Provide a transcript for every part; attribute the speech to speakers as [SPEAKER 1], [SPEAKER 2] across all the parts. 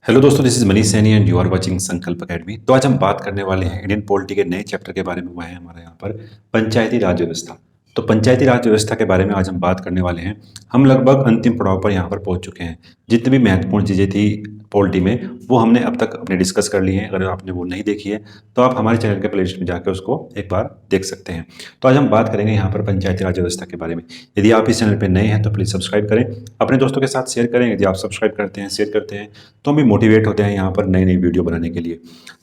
[SPEAKER 1] Hello दोस्तों, this is Manish Saini and you are watching Sankalp academy. तो आज हम बात करने वाले हैं इंडियन पॉलिटी के नए चैप्टर के बारे में। वह है हमारा यहाँ पर पंचायती राज व्यवस्था। तो पंचायती राज व्यवस्था के बारे में आज हम बात करने वाले हैं। हम लगभग अंतिम पड़ाव पर यहाँ पर पहुँच चुके हैं। जितनी भी महत्वपूर्ण चीज़ें थी पॉलिटी में वो हमने अब तक अपने डिस्कस कर ली हैं। अगर आपने वो नहीं देखी है तो आप हमारे चैनल के प्लेलिस्ट में जाकर उसको एक बार देख सकते हैं। तो आज हम बात करेंगे यहाँ पर पंचायती राज व्यवस्था के बारे में। यदि आप इस चैनल पर नए हैं तो प्लीज़ सब्सक्राइब करें, अपने दोस्तों के साथ शेयर करें। यदि आप सब्सक्राइब करते हैं, शेयर करते हैं तो हम भी मोटिवेट होते हैं यहाँ पर नई नई वीडियो बनाने के लिए।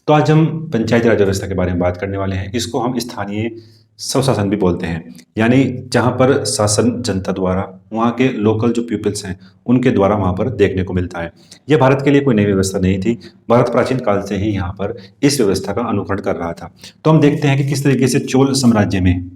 [SPEAKER 1] तो आज हम पंचायती राज व्यवस्था के बारे में बात करने वाले हैं। इसको हम स्थानीय स्वशासन भी बोलते हैं, यानी जहाँ पर शासन जनता द्वारा, वहाँ के लोकल जो पीपल्स हैं उनके द्वारा वहाँ पर देखने को मिलता है। यह भारत के लिए कोई नई व्यवस्था नहीं थी। भारत प्राचीन काल से ही यहाँ पर इस व्यवस्था का अनुकरण कर रहा था। तो हम देखते हैं कि किस तरीके से चोल साम्राज्य में,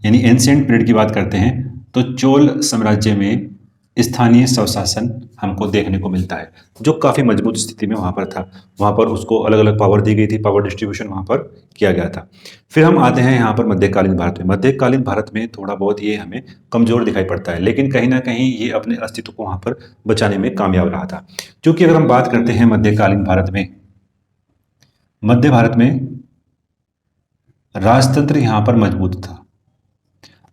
[SPEAKER 1] यानी एंशिएंट पीरियड की बात करते हैं, तो चोल साम्राज्य में स्थानीय स्वशासन हमको देखने को मिलता है, जो काफ़ी मजबूत स्थिति में वहाँ पर था। वहाँ पर उसको अलग अलग पावर दी गई थी, पावर डिस्ट्रीब्यूशन वहाँ पर किया गया था। फिर हम आते हैं यहाँ पर मध्यकालीन भारत में। मध्यकालीन भारत में थोड़ा बहुत ये हमें कमज़ोर दिखाई पड़ता है, लेकिन कहीं ना कहीं ये अपने अस्तित्व को वहाँ पर बचाने में कामयाब रहा था। क्योंकि अगर हम बात करते हैं मध्यकालीन भारत में, मध्य भारत में राजतंत्र यहाँ पर मजबूत था,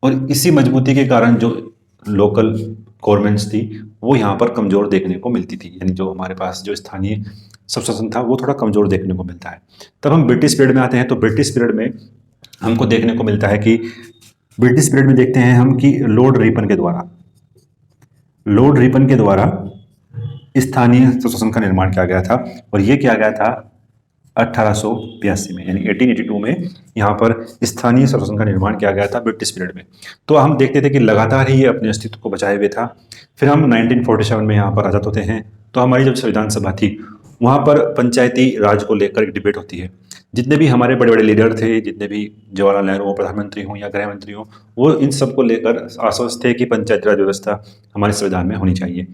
[SPEAKER 1] और इसी मजबूती के कारण जो लोकल गवर्नमेंट्स थी वो यहाँ पर कमज़ोर देखने को मिलती थी। यानी जो हमारे पास जो स्थानीय स्वशासन था वो थोड़ा कमज़ोर देखने को मिलता है। तब हम ब्रिटिश पीरियड में आते हैं। तो ब्रिटिश पीरियड में हमको देखने को मिलता है कि ब्रिटिश पीरियड में देखते हैं हम कि लॉर्ड रिपन के द्वारा स्थानीय स्वशासन का निर्माण किया गया था। और ये किया गया था 1882 में, यानी 1882 में यहाँ पर स्थानीय स्वशासन का निर्माण किया गया था ब्रिटिश पीरियड में। तो हम देखते थे कि लगातार ही ये अपने अस्तित्व को बचाए हुए था। फिर हम 1947 में यहाँ पर आज़ाद होते हैं। तो हमारी जो संविधान सभा थी वहाँ पर पंचायती राज को लेकर एक डिबेट होती है। जितने भी हमारे बड़े बड़े लीडर थे, जितने भी जवाहरलाल नेहरू प्रधानमंत्री हों या गृह मंत्री हों, वो इन सब को लेकर आश्वस्त थे कि पंचायती राज व्यवस्था हमारे संविधान में होनी चाहिए।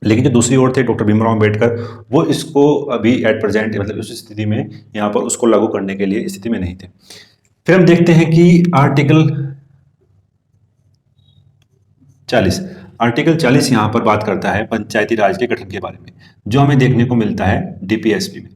[SPEAKER 1] लेकिन जो दूसरी ओर थे डॉक्टर भीमराव अम्बेडकर, वो इसको अभी एट प्रेजेंट, मतलब उस स्थिति में यहाँ पर उसको लागू करने के लिए स्थिति में नहीं थे। फिर हम देखते हैं कि आर्टिकल 40 यहाँ पर बात करता है पंचायती राज के गठन के बारे में, जो हमें देखने को मिलता है डीपीएसपी में,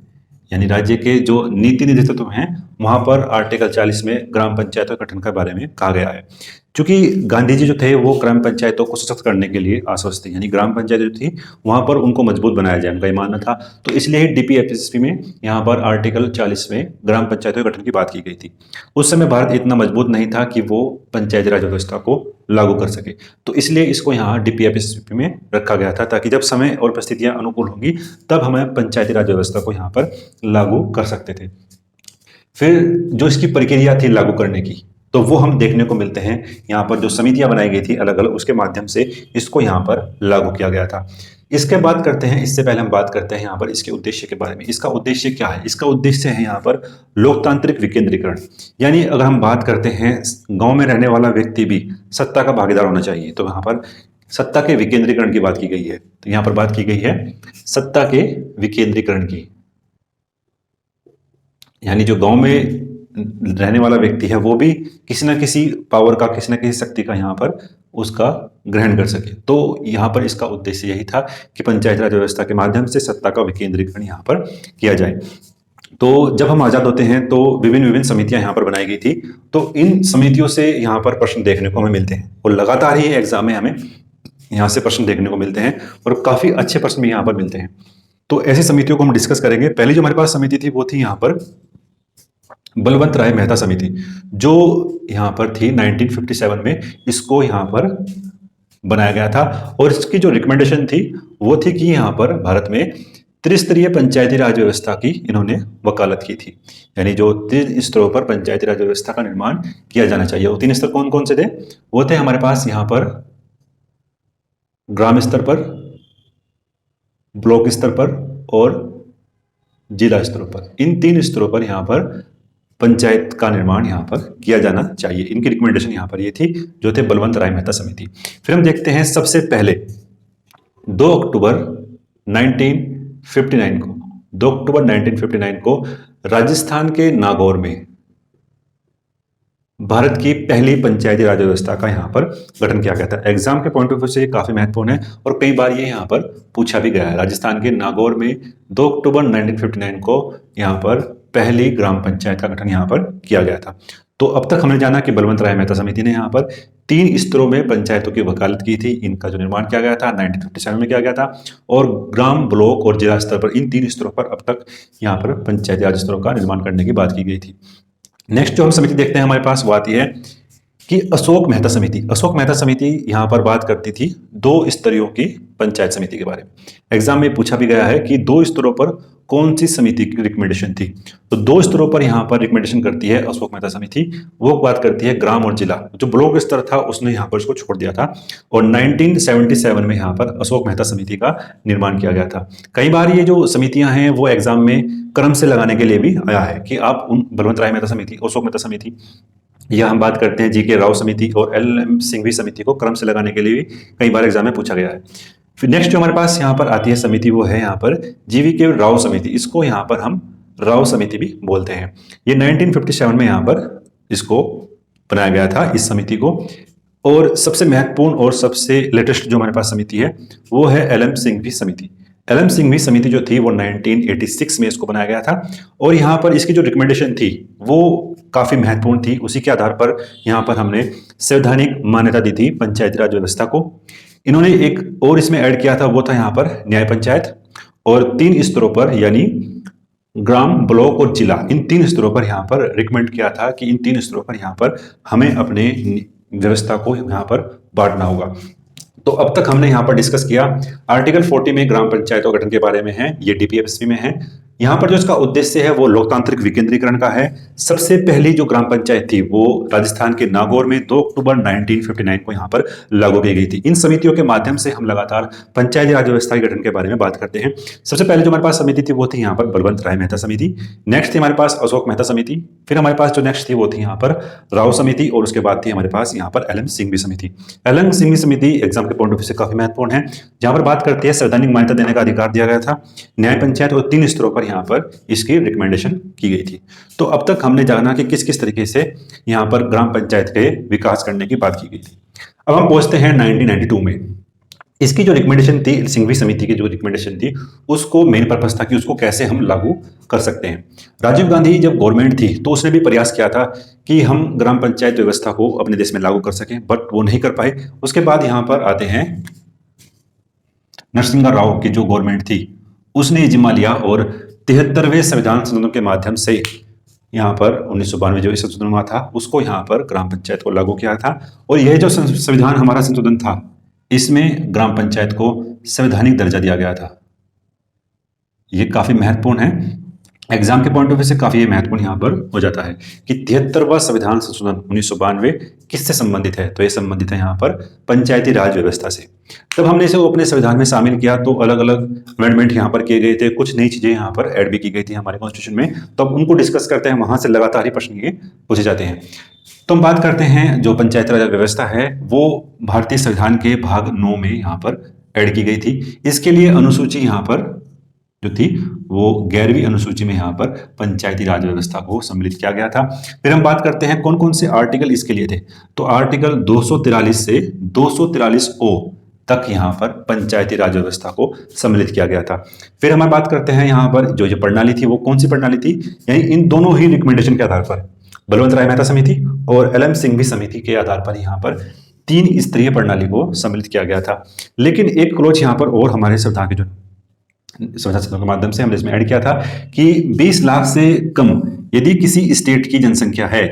[SPEAKER 1] यानी राज्य के जो नीति निर्देशक हैं वहाँ पर आर्टिकल 40 में ग्राम पंचायतों के गठन के बारे में कहा गया है। क्योंकि गांधी जी जो थे वो ग्राम पंचायतों को सशक्त करने के लिए आश्वस्त थे, यानी ग्राम पंचायत जो थी वहाँ पर उनको मजबूत बनाया जाए, उनका ये मानना था। तो इसलिए ही डीपीएसपी में यहाँ पर आर्टिकल 40 में ग्राम पंचायतों के गठन की बात की गई थी। उस समय भारत इतना मजबूत नहीं था कि वो पंचायती राज व्यवस्था को लागू कर सके, तो इसलिए इसको यहाँ डीपीएसपी में रखा गया था, ताकि जब समय और परिस्थितियाँ अनुकूल होंगी तब हमें पंचायती राज व्यवस्था को यहाँ पर लागू कर सकते थे। फिर जो इसकी प्रक्रिया थी लागू करने की, तो वो हम देखने को मिलते हैं यहाँ पर जो समितियां बनाई गई थी अलग अलग, उसके माध्यम से इसको यहाँ पर लागू किया गया था। इसके बाद करते हैं, इससे पहले हम बात करते हैं यहाँ पर इसके उद्देश्य के बारे में। इसका उद्देश्य क्या है? इसका उद्देश्य है यहाँ पर लोकतांत्रिक विकेंद्रीकरण। यानी अगर हम बात करते हैं गांव में रहने वाला व्यक्ति भी सत्ता का भागीदार होना चाहिए, तो यहाँ पर सत्ता के विकेंद्रीकरण की बात की गई है। तो यहाँ पर बात की गई है सत्ता के विकेंद्रीकरण की, यानी जो गांव में रहने वाला व्यक्ति है वो भी किसी न किसी पावर का, किसी न किसी शक्ति का यहाँ पर उसका ग्रहण कर सके। तो यहाँ पर इसका उद्देश्य यही था कि पंचायती राज व्यवस्था के माध्यम से सत्ता का विकेंद्रीकरण यहाँ पर किया जाए। तो जब हम आज़ाद होते हैं तो विभिन्न विभिन्न समितियां यहाँ पर बनाई गई थी। तो इन समितियों से यहाँ पर प्रश्न देखने को हमें मिलते हैं, और लगातार ही एग्जाम में हमें यहाँ से प्रश्न देखने को मिलते हैं, और काफ़ी अच्छे प्रश्न भी यहाँ पर मिलते हैं। तो ऐसी समितियों को हम डिस्कस करेंगे। पहली जो हमारे पास समिति थी वो थी यहाँ पर बलवंत राय मेहता समिति, जो यहाँ पर थी 1957 में इसको यहाँ पर बनाया गया था। और इसकी जो रिकमेंडेशन थी वो थी कि यहाँ पर भारत में त्रिस्तरीय पंचायती राज व्यवस्था की इन्होंने वकालत की थी, यानी जो 3 स्तरों पर पंचायती राज व्यवस्था का निर्माण किया जाना चाहिए। वो 3 स्तर कौन कौन से थे? वो थे हमारे पास यहाँ पर ग्राम स्तर पर, ब्लॉक स्तर पर और जिला स्तरों पर। इन 3 स्तरों पर यहाँ पर पंचायत का निर्माण यहाँ पर किया जाना चाहिए। इनकी रिकमेंडेशन यहाँ पर ये थी, जो थे बलवंत राय मेहता समिति। फिर हम देखते हैं सबसे पहले 2 अक्टूबर 1959 को राजस्थान के नागौर में भारत की पहली पंचायती राज व्यवस्था का यहाँ पर गठन किया गया था। एग्जाम के पॉइंट ऑफ व्यू से ये काफी महत्वपूर्ण है और कई बार ये यहाँ पर पूछा भी गया है। राजस्थान के नागौर में 2 अक्टूबर 1959 को यहाँ पर पहली ग्राम पंचायत का गठन यहाँ पर किया गया था। तो अब तक हमने जाना कि बलवंत राय मेहता समिति ने यहाँ पर 3 स्तरों में पंचायतों की वकालत की थी। इनका जो निर्माण किया गया था 1957 में किया गया था और ग्राम, ब्लॉक और जिला स्तर पर इन 3 स्तरों पर अब तक यहाँ पर पंचायती राज स्तरों का निर्माण करने की बात की गई थी। नेक्स्ट जो हम समिति देखते हैं हमारे पास वो आती है कि अशोक मेहता समिति। अशोक मेहता समिति यहाँ पर बात करती थी 2 स्तरीयों की पंचायत समिति के बारे में। एग्जाम में पूछा भी गया है कि 2 स्तरों पर कौन सी समिति की रिकमेंडेशन थी। तो 2 स्तरों पर यहाँ पर रिकमेंडेशन करती है अशोक मेहता समिति। वो बात करती है ग्राम और जिला। जो ब्लॉक स्तर था उसने यहाँ पर इसको छोड़ दिया था और 1977 में यहाँ पर अशोक मेहता समिति का निर्माण किया गया था। कई बार ये जो समितियां हैं वो एग्जाम में क्रम से लगाने के लिए भी आया है कि आप उन बलवंत राय मेहता समिति, अशोक मेहता समिति, या हम बात करते हैं जी.के. राव समिति और एल.एम. सिंघवी समिति को क्रम से लगाने के लिए भी कई बार एग्जाम में पूछा गया है। फिर नेक्स्ट जो हमारे पास यहाँ पर आती है समिति वो है यहाँ पर जी.वी.के. राव समिति। इसको यहाँ पर हम राव समिति भी बोलते हैं। ये 1957 में यहाँ पर इसको बनाया गया था, इस समिति को। और सबसे महत्वपूर्ण और सबसे लेटेस्ट जो हमारे पास समिति है वो है एल.एम. सिंघवी समिति। एल.एम. सिंघवी समिति जो थी वो 1986 में इसको बनाया गया था और यहाँ पर इसकी जो रिकमेंडेशन थी वो काफी महत्वपूर्ण थी। उसी के आधार पर यहाँ पर हमने संवैधानिक मान्यता दी थी पंचायती राज व्यवस्था को। इन्होंने एक और इसमें ऐड किया था, वो था यहाँ पर न्याय पंचायत। और 3 स्तरों पर यानी ग्राम, ब्लॉक और जिला, इन 3 स्तरों पर यहाँ पर रिकमेंड किया था कि इन 3 स्तरों पर यहाँ पर हमें अपने व्यवस्था को यहाँ पर बांटना होगा। तो अब तक हमने यहाँ पर डिस्कस किया आर्टिकल 40 में ग्राम पंचायतों गठन के बारे में है, ये डीपीएसपी में है। यहाँ पर जो इसका उद्देश्य है वो लोकतांत्रिक विकेंद्रीकरण का है। सबसे पहली जो ग्राम पंचायत थी वो राजस्थान के नागौर में 2 अक्टूबर 1959 को यहाँ पर लागू की गई थी। इन समितियों के माध्यम से हम लगातार पंचायती राज व्यवस्था के गठन के बारे में बात करते हैं। सबसे पहले जो हमारे पास समिति थी वो थी यहाँ पर बलवंत राय मेहता समिति। नेक्स्ट थी हमारे पास अशोक मेहता समिति। फिर हमारे पास जो नेक्स्ट थी वो थी यहाँ पर राव समिति और उसके बाद थी हमारे पास यहाँ पर एल.एम. सिंघवी समिति। एल.एम. सिंघवी समिति एग्जाम के पॉइंट ऑफ व्यू से काफी महत्वपूर्ण है, जहां पर बात करती है संवैधानिक मान्यता देने का अधिकार दिया गया था। न्याय पंचायत और 3 स्तरों पर यहाँ पर इसकी रिकमेंडेशन की गई थी। तो अब तक हमने जाना कि किस किस तरीके से यहाँ पर ग्राम पंचायत के विकास करने की बात की गई थी। अब हम पहुंचते हैं 1992 में। इसकी जो रिकमेंडेशन थी, सिंघवी समिति की जो रिकमेंडेशन थी, उसको मेन पर्पस था कि उसको कैसे हम लागू कर सकते हैं। राजीव गांधी जब गवर्नमेंट थी तो उसने भी प्रयास किया था कि हम ग्राम पंचायत व्यवस्था को अपने देश में लागू कर सकें, बट वो नहीं कर पाए। उसके बाद यहाँ पर आते हैं नरसिंह राव की जो गवर्नमेंट थी, उसने ये जिम्मा लिया और 73वें संविधान संशोधन के माध्यम से यहाँ पर 1992 जो संशोधन हुआ था उसको यहाँ पर ग्राम पंचायत को लागू किया था। और यह जो संविधान हमारा संशोधन था, इसमें ग्राम पंचायत को संवैधानिक दर्जा दिया गया था। ये काफी महत्वपूर्ण है, एग्जाम के पॉइंट ऑफ व्यू से काफी ये महत्वपूर्ण यहाँ पर हो जाता है कि 73वां संविधान संशोधन 1992 किससे संबंधित है। तो ये संबंधित है यहाँ पर पंचायती राज व्यवस्था से। तब हमने इसे अपने संविधान में शामिल किया तो अलग अलग अमेंडमेंट यहाँ पर किए गए थे, कुछ नई चीजें यहाँ पर ऐड भी की गई थी हमारे कॉन्स्टिट्यूशन में। तो अब उनको डिस्कस करते हैं, वहां से लगातार ही प्रश्न ये पूछे जाते हैं। तो हम बात करते हैं जो पंचायती राज व्यवस्था है वो भारतीय संविधान के भाग 9 में यहाँ पर ऐड की गई थी। इसके लिए अनुसूची यहाँ पर जो थी वो 11वीं अनुसूची में यहाँ पर पंचायती राज व्यवस्था को सम्मिलित किया गया था। फिर हम बात करते हैं कौन कौन से आर्टिकल इसके लिए थे। तो आर्टिकल 243 से 243 ओ तक यहाँ पर पंचायती राज व्यवस्था को सम्मिलित किया गया था। फिर हम बात करते हैं यहाँ पर जो जो प्रणाली थी वो कौन सी प्रणाली थी, यानी इन दोनों ही रिकमेंडेशन के आधार पर बलवंत राय मेहता समिति और एल.एम. सिंघवी समिति के आधार पर यहाँ पर 3 स्तरीय प्रणाली को सम्मिलित किया गया था। लेकिन एक क्लोज यहाँ पर और हमारे संविधान के जो संविधान के माध्यम से हमने इसमें ऐड किया था कि 20 लाख से कम यदि किसी स्टेट की जनसंख्या है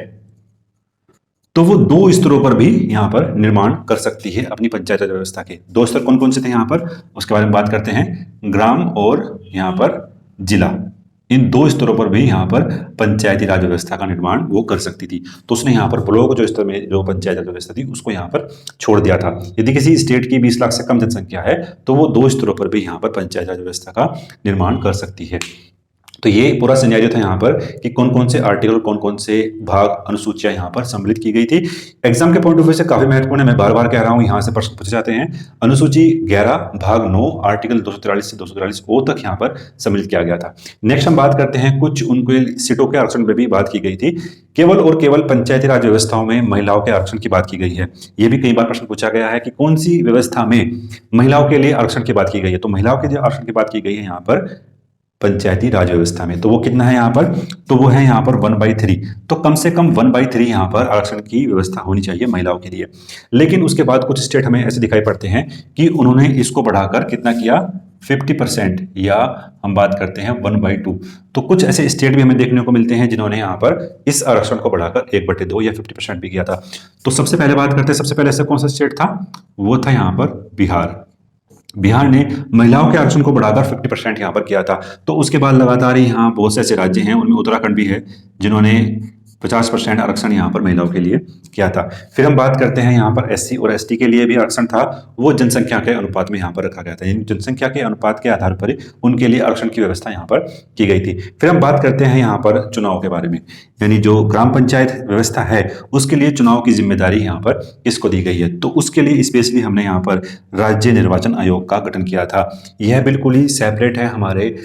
[SPEAKER 1] तो वो 2 स्तरों पर भी यहाँ पर निर्माण कर सकती है अपनी पंचायत राज व्यवस्था के। 2 स्तर कौन कौन से थे यहाँ पर, उसके बारे में बात करते हैं। ग्राम और यहाँ पर जिला, इन 2 स्तरों पर भी यहाँ पर पंचायती राज व्यवस्था का निर्माण वो कर सकती थी। तो उसने यहाँ पर ब्लॉक जो स्तर में जो पंचायत राज व्यवस्था थी उसको यहाँ पर छोड़ दिया था। यदि किसी स्टेट की 20 लाख से कम जनसंख्या है तो वो 2 स्तरों पर भी यहाँ पर पंचायत राज व्यवस्था का निर्माण कर सकती है। तो ये पूरा सिनेरियो था यहाँ पर कि कौन कौन से आर्टिकल, कौन कौन से भाग, अनुसूचियां यहाँ पर सम्मिलित की गई थी। एग्जाम के पॉइंट ऑफ व्यू से काफी महत्वपूर्ण है, मैं बार बार कह रहा हूँ, यहाँ से प्रश्न पूछे जाते हैं। अनुसूची 11 भाग 9 आर्टिकल 243 से 243 ओ तक यहाँ पर सम्मिलित किया गया था। नेक्स्ट हम बात करते हैं कुछ उनके सीटों के आरक्षण में भी बात की गई थी। केवल और केवल पंचायती राज व्यवस्थाओं में महिलाओं के आरक्षण की बात की गई है। यह भी कई बार प्रश्न पूछा गया है कि कौन सी व्यवस्था में महिलाओं के लिए आरक्षण की बात की गई है। तो महिलाओं के लिए आरक्षण की बात की गई है यहाँ पर पंचायती राज व्यवस्था में। तो वो कितना है यहाँ पर, तो वो है यहाँ पर 1/3। तो कम से कम 1/3 यहाँ पर आरक्षण की व्यवस्था होनी चाहिए महिलाओं के लिए। लेकिन उसके बाद कुछ स्टेट हमें ऐसे दिखाई पड़ते हैं कि उन्होंने इसको बढ़ाकर कितना किया, 50%, या हम बात करते हैं 1/2। तो कुछ ऐसे स्टेट भी हमें देखने को मिलते हैं जिन्होंने यहाँ पर इस आरक्षण को बढ़ाकर 1/2 या 50% भी किया था। तो सबसे पहले बात करते हैं, सबसे पहले ऐसा कौन सा स्टेट था, वो था यहाँ पर बिहार। बिहार ने महिलाओं के आरक्षण को बढ़ाकर 50% यहाँ पर किया था। तो उसके बाद लगातार यहाँ बहुत से ऐसे राज्य हैं, उनमें उत्तराखंड भी है, जिन्होंने 50% आरक्षण यहाँ पर महिलाओं के लिए किया था। फिर हम बात करते हैं यहाँ पर एससी और एसटी के लिए भी आरक्षण था, वो जनसंख्या के अनुपात में यहाँ पर रखा गया था, यानी जनसंख्या के अनुपात के आधार पर उनके लिए आरक्षण की व्यवस्था यहाँ पर की गई थी। फिर हम बात करते हैं यहाँ पर चुनाव के बारे में, यानी जो ग्राम पंचायत व्यवस्था है उसके लिए चुनाव की जिम्मेदारी यहाँ पर किसको दी गई है। तो उसके लिए स्पेशली हमने यहाँ पर राज्य निर्वाचन आयोग का गठन किया था। यह बिल्कुल ही सेपरेट है हमारे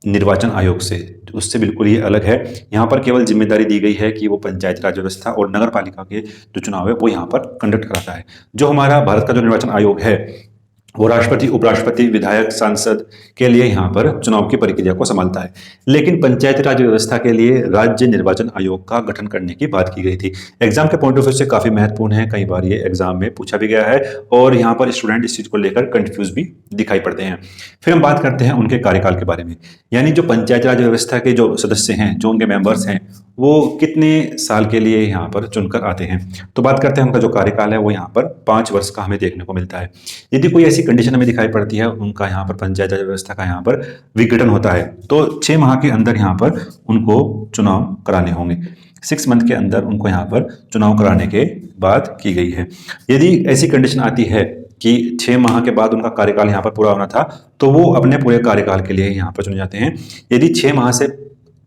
[SPEAKER 1] निर्वाचन आयोग से, उससे बिल्कुल ही अलग है। यहाँ पर केवल जिम्मेदारी दी गई है कि वो पंचायत राज व्यवस्था और नगर पालिका के जो चुनाव है वो यहाँ पर कंडक्ट कराता है। जो हमारा भारत का जो निर्वाचन आयोग है वो राष्ट्रपति, उपराष्ट्रपति, विधायक, सांसद के लिए यहाँ पर चुनाव की प्रक्रिया को संभालता है। लेकिन पंचायती राज व्यवस्था के लिए राज्य निर्वाचन आयोग का गठन करने की बात की गई थी। एग्जाम के पॉइंट ऑफ व्यू से काफी महत्वपूर्ण है, कई बार ये एग्जाम में पूछा भी गया है और यहाँ पर स्टूडेंट इस चीज को लेकर कंफ्यूज भी दिखाई पड़ते हैं। फिर हम बात करते हैं उनके कार्यकाल के बारे में, यानी जो पंचायती राज व्यवस्था के जो सदस्य हैं, जो उनके मेंबर्स हैं, वो कितने साल के लिए यहाँ पर चुनकर आते हैं। तो बात करते हैं उनका जो कार्यकाल है वो यहाँ पर 5 वर्ष का हमें देखने को मिलता है। यदि कोई ऐसी कंडीशन हमें दिखाई पड़ती है, उनका यहाँ पर पंचायत राज व्यवस्था का यहाँ पर विघटन होता है, तो 6 माह के अंदर यहाँ पर उनको चुनाव कराने होंगे। 6 मंथ के अंदर उनको यहाँ पर चुनाव कराने के बात की गई है। यदि ऐसी कंडीशन आती है कि 6 माह के बाद उनका कार्यकाल यहाँ पर पूरा होना था, तो वो अपने पूरे कार्यकाल के लिए यहाँ पर चुने जाते हैं। यदि 6 माह से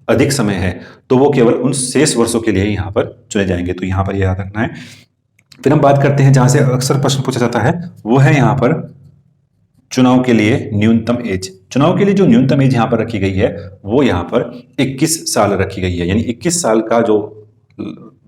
[SPEAKER 1] अधिक समय है तो वो केवल उन शेष वर्षों के लिए यहाँ पर चुने जाएंगे। तो यहाँ पर यह याद रखना है। फिर हम बात करते हैं जहां से अक्सर प्रश्न पूछा जाता है, वो है यहाँ पर चुनाव के लिए न्यूनतम एज। चुनाव के लिए जो न्यूनतम एज यहाँ पर रखी गई है वो यहाँ पर 21 साल रखी गई है, यानी 21 साल का जो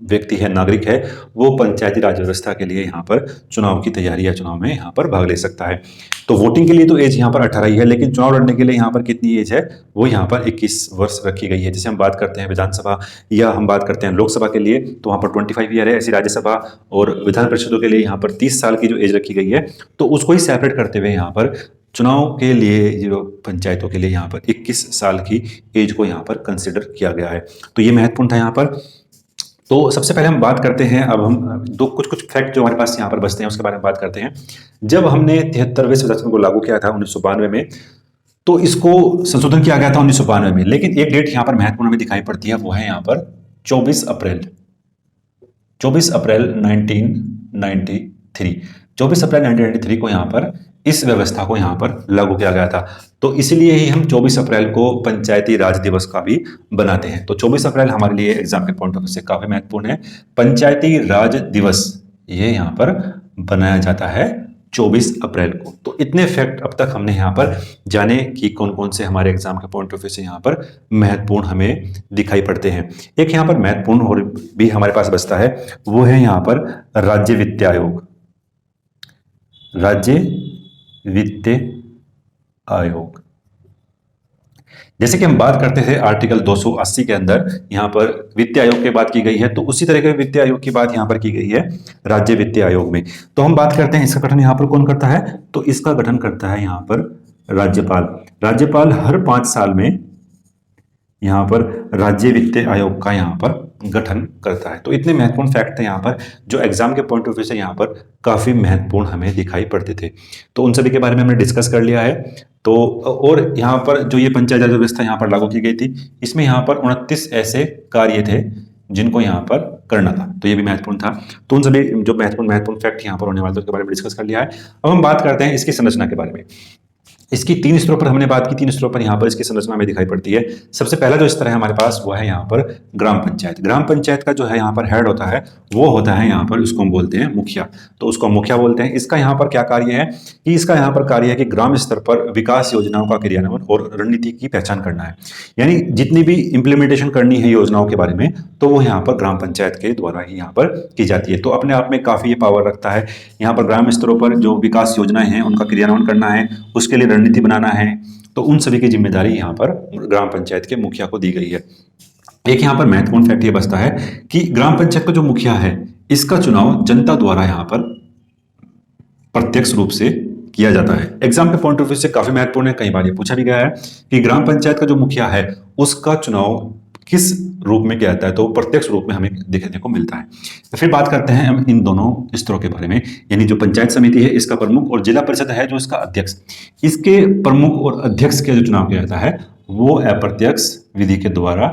[SPEAKER 1] व्यक्ति है, नागरिक है, वो पंचायती राज व्यवस्था के लिए यहाँ पर चुनाव की तैयारी या चुनाव में यहाँ पर भाग ले सकता है। तो वोटिंग के लिए तो एज यहाँ पर 18 ही है, लेकिन चुनाव लड़ने के लिए यहाँ पर कितनी एज है, वो यहाँ पर 21 वर्ष रखी गई है। जैसे हम बात करते हैं विधानसभा या हम बात करते हैं लोकसभा के लिए, तो वहाँ पर 25 ईयर है। ऐसी राज्यसभा और विधान परिषदों के लिए यहाँ पर 30 साल की जो एज रखी गई है, तो उसको ही सेपरेट करते हुए यहाँ पर चुनाव के लिए जो पंचायतों के लिए यहाँ पर 21 साल की एज को यहाँ पर कंसिडर किया गया है। तो ये महत्वपूर्ण था यहाँ पर। तो सबसे पहले हम बात करते हैं, अब हम कुछ फैक्ट जो हमारे पास यहाँ पर बचते हैं उसके बारे में बात करते हैं। जब हमने 73वें संशोधन को लागू किया था 1992 में, तो इसको संशोधन किया गया था 1992 में, लेकिन एक डेट यहाँ पर महत्वपूर्ण हमें दिखाई पड़ती है, वो है यहाँ पर 24 अप्रैल 1993। 24 अप्रैल 1993 को यहाँ पर इस व्यवस्था को यहाँ पर लागू किया गया था। तो इसलिए ही हम 24 अप्रैल को पंचायती राज दिवस का भी बनाते हैं। तो 24 अप्रैल हमारे लिए एग्जाम के पॉइंट ऑफ व्यू से काफी महत्वपूर्ण है। पंचायती राज दिवस ये यहाँ पर बनाया जाता है 24 अप्रैल को। तो इतने फैक्ट अब तक हमने यहाँ पर जाने कि कौन कौन से हमारे एग्जाम के पॉइंट ऑफ व्यू से यहाँ पर महत्वपूर्ण हमें दिखाई पड़ते हैं। एक यहाँ पर महत्वपूर्ण और भी हमारे पास बचता है, वो है यहाँ पर राज्य वित्त आयोग। राज्य वित्त आयोग, जैसे कि हम बात करते थे आर्टिकल 280 के अंदर यहाँ पर वित्त आयोग की बात की गई है, तो उसी तरह के वित्त आयोग की बात यहाँ पर की गई है राज्य वित्त आयोग में। तो हम बात करते हैं इसका गठन यहाँ पर कौन करता है, तो इसका गठन करता है यहाँ पर राज्यपाल। राज्यपाल हर 5 साल में यहाँ पर राज्य वित्त आयोग का यहाँ पर गठन करता है। तो इतने महत्वपूर्ण फैक्ट थे यहाँ पर जो एग्जाम के पॉइंट ऑफ व्यू से यहाँ पर काफी महत्वपूर्ण हमें दिखाई पड़ते थे। तो उन सभी के बारे में हमने डिस्कस कर लिया है। तो और यहाँ पर जो ये पंचायत राज व्यवस्था यहाँ पर लागू की गई थी, इसमें यहाँ पर 29 ऐसे कार्य थे जिनको यहाँ पर करना था, तो ये भी महत्वपूर्ण था। तो उन सभी जो महत्वपूर्ण फैक्ट यहाँ पर होने वाले थे उसके बारे में डिस्कस कर लिया है। अब हम बात करते हैं इसकी संरचना के बारे में। इसकी 3 स्तरों पर हमने बात की, 3 स्तरों पर यहाँ पर इसकी संरचना हमें दिखाई पड़ती है। सबसे पहला जो स्तर है हमारे पास वो है यहाँ पर ग्राम पंचायत। ग्राम पंचायत का जो है यहाँ पर हेड होता है वो होता है यहाँ पर, उसको हम बोलते हैं मुखिया। तो उसको हम मुखिया बोलते हैं। इसका यहाँ पर क्या कार्य है कि इसका यहाँ पर कार्य है कि ग्राम स्तर पर विकास योजनाओं का क्रियान्वयन और रणनीति की पहचान करना है। यानी जितनी भी इंप्लीमेंटेशन करनी है योजनाओं के बारे में, तो वो यहाँ पर ग्राम पंचायत के द्वारा ही यहाँ पर की जाती है। तो अपने आप में काफ़ी ये पावर रखता है। यहाँ पर ग्राम स्तरों पर जो विकास योजनाएं हैं उनका क्रियान्वयन करना है, उसके लिए रणनीति बनाना है, तो उन सभी की जिम्मेदारी यहाँ पर ग्राम पंचायत के मुखिया को दी गई है। एक यहाँ पर महत्वपूर्ण फैक्ट ये बचता है कि ग्राम पंचायत का जो मुखिया है इसका चुनाव जनता द्वारा यहाँ पर प्रत्यक्ष रूप से किया जाता है। एग्जाम के पॉइंट ऑफ व्यू से काफी महत्वपूर्ण है, कई बार ये पूछा भी गया है कि ग्राम पंचायत का जो मुखिया है उसका चुनाव किस रूप में किया जाता है, तो प्रत्यक्ष रूप में हमें देखने को मिलता है। तो फिर बात करते हैं हम इन दोनों स्तरों के बारे में, यानी जो पंचायत समिति है इसका प्रमुख और जिला परिषद है जो इसका अध्यक्ष। इसके प्रमुख और अध्यक्ष के जो चुनाव किया जाता है वो अप्रत्यक्ष विधि के द्वारा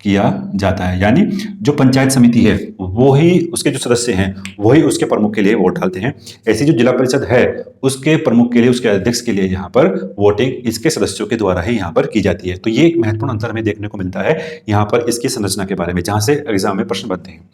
[SPEAKER 1] किया जाता है। यानी जो पंचायत समिति है वो ही उसके जो सदस्य हैं वही उसके प्रमुख के लिए वोट डालते हैं। ऐसी जो जिला परिषद है उसके प्रमुख के लिए, उसके अध्यक्ष के लिए यहाँ पर वोटिंग इसके सदस्यों के द्वारा ही यहाँ पर की जाती है। तो ये एक महत्वपूर्ण अंतर हमें देखने को मिलता है यहाँ पर इसकी संरचना के बारे में, जहाँ से एग्जाम में प्रश्न बनते हैं।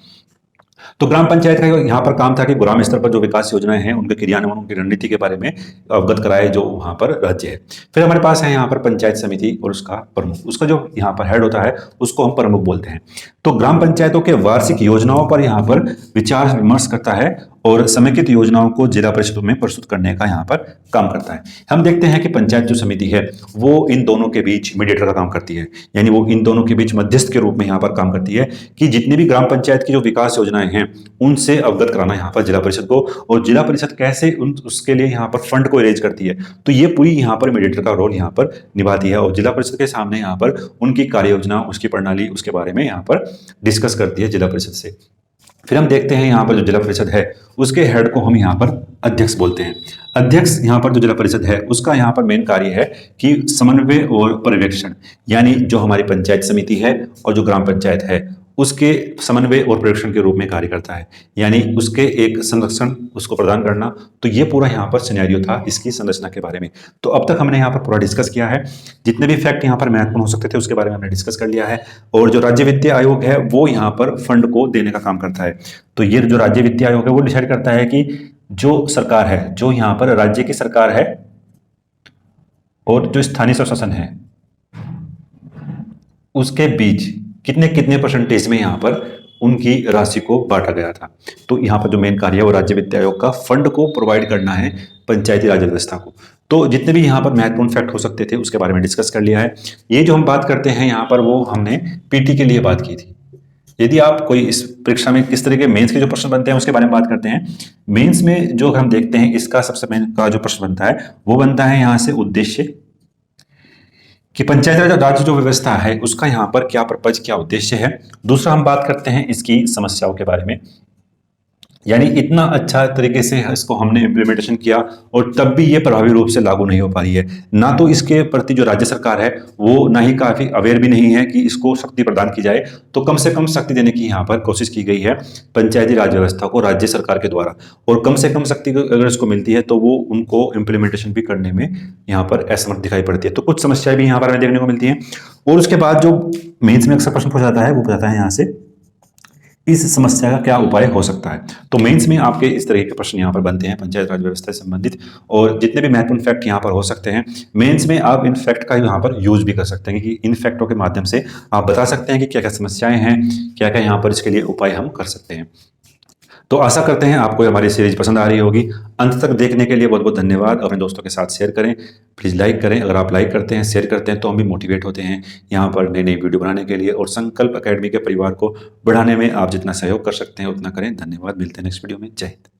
[SPEAKER 1] तो ग्राम पंचायत का यहाँ पर काम था कि ग्राम स्तर पर जो विकास योजनाएं हैं उनके क्रियान्वयन, उनकी रणनीति के बारे में अवगत कराए जो वहाँ पर राज्य है। फिर हमारे पास है यहाँ पर पंचायत समिति और उसका प्रमुख, उसका जो यहाँ पर हेड होता है उसको हम प्रमुख बोलते हैं। तो ग्राम पंचायतों के वार्षिक योजनाओं पर यहाँ पर विचार विमर्श करता है और समेकित योजनाओं को जिला परिषदों में प्रस्तुत करने का यहाँ पर काम करता है। हम देखते हैं कि पंचायत जो समिति है वो इन दोनों के बीच मीडिएटर का काम करती है, यानी वो इन दोनों के बीच मध्यस्थ के रूप में यहाँ पर काम करती है कि जितनी भी ग्राम पंचायत की जो विकास योजनाएं हैं उनसे अवगत कराना यहाँ पर जिला परिषद को, और जिला परिषद कैसे उसके लिए यहाँ पर फंड को अरेंज करती है। तो ये पूरी यहाँ पर मीडिएटर का रोल यहाँ पर निभाती है और जिला परिषद के सामने यहाँ पर उनकी कार्य योजना, उसकी प्रणाली, उसके बारे में यहाँ पर डिस्कस करती है जिला परिषद से। फिर हम देखते हैं यहाँ पर जो जिला परिषद है उसके हेड को हम यहाँ पर अध्यक्ष बोलते हैं। अध्यक्ष यहाँ पर जो जिला परिषद है उसका यहाँ पर मेन कार्य है कि समन्वय और पर्यवेक्षण, यानी जो हमारी पंचायत समिति है और जो ग्राम पंचायत है उसके समन्वय और पर्यवेक्षण के रूप में कार्य करता है, यानी उसके एक संरक्षण उसको प्रदान करना। तो ये पूरा यहाँ पर सिनेरियो था इसकी संरचना के बारे में। तो अब तक हमने यहाँ पर पूरा डिस्कस किया है, जितने भी फैक्ट यहाँ पर महत्वपूर्ण हो सकते थे उसके बारे में हमने डिस्कस कर लिया है। और जो राज्य वित्तीय आयोग है वो यहाँ पर फंड को देने का काम करता है। तो ये जो राज्य वित्तीय आयोग है वो डिसाइड करता है कि जो सरकार है, जो यहाँ पर राज्य की सरकार है और जो स्थानीय स्वशासन है उसके बीच कितने कितने परसेंटेज में यहाँ पर उनकी राशि को बांटा गया था। तो यहाँ पर जो मेन कार्य है वो राज्य वित्त आयोग का फंड को प्रोवाइड करना है पंचायती राज व्यवस्था को। तो जितने भी यहाँ पर महत्वपूर्ण फैक्ट हो सकते थे उसके बारे में डिस्कस कर लिया है। ये जो हम बात करते हैं यहाँ पर वो हमने पीटी के लिए बात की थी। यदि आप कोई इस परीक्षा में किस तरह के मेंस के जो प्रश्न बनते हैं उसके बारे में बात करते हैं। मेंस में जो हम देखते हैं इसका सबसे मेन का जो प्रश्न बनता है वो बनता है यहाँ से उद्देश्य, कि पंचायत राज जो व्यवस्था है उसका यहाँ पर क्या पर्पज, क्या उद्देश्य है। दूसरा हम बात करते हैं इसकी समस्याओं के बारे में, यानी इतना अच्छा तरीके से इसको हमने इम्प्लीमेंटेशन किया और तब भी ये प्रभावी रूप से लागू नहीं हो पा रही है। ना तो इसके प्रति जो राज्य सरकार है वो ना ही काफ़ी अवेयर भी नहीं है कि इसको शक्ति प्रदान की जाए। तो कम से कम शक्ति देने की यहाँ पर कोशिश की गई है पंचायती राज व्यवस्था को राज्य सरकार के द्वारा, और कम से कम शक्ति अगर इसको मिलती है तो वो उनको इम्प्लीमेंटेशन भी करने में यहाँ पर असमर्थ दिखाई पड़ती है। तो कुछ समस्याएं भी यहाँ पर हमें देखने को मिलती हैं। और उसके बाद जो मेंस में अक्सर प्रश्न पूछा जाता है वो पूछा जाता है यहाँ से इस समस्या का क्या उपाय हो सकता है। तो मेंस में आपके इस तरह के प्रश्न यहाँ पर बनते हैं पंचायत राज व्यवस्था से संबंधित, और जितने भी महत्वपूर्ण फैक्ट यहाँ पर हो सकते हैं मेंस में आप इन फैक्ट का यहाँ पर यूज भी कर सकते हैं कि इन फैक्टों के माध्यम से आप बता सकते हैं कि क्या क्या समस्याएं हैं, क्या क्या यहाँ पर इसके लिए उपाय हम कर सकते हैं। तो आशा करते हैं आपको हमारी सीरीज पसंद आ रही होगी। अंत तक देखने के लिए बहुत बहुत धन्यवाद। अपने दोस्तों के साथ शेयर करें, प्लीज़ लाइक करें। अगर आप लाइक करते हैं, शेयर करते हैं तो हम भी मोटिवेट होते हैं यहाँ पर नई नई वीडियो बनाने के लिए, और संकल्प एकेडमी के परिवार को बढ़ाने में आप जितना सहयोग कर सकते हैं उतना करें। धन्यवाद, मिलते हैं नेक्स्ट वीडियो में। जय हिंद।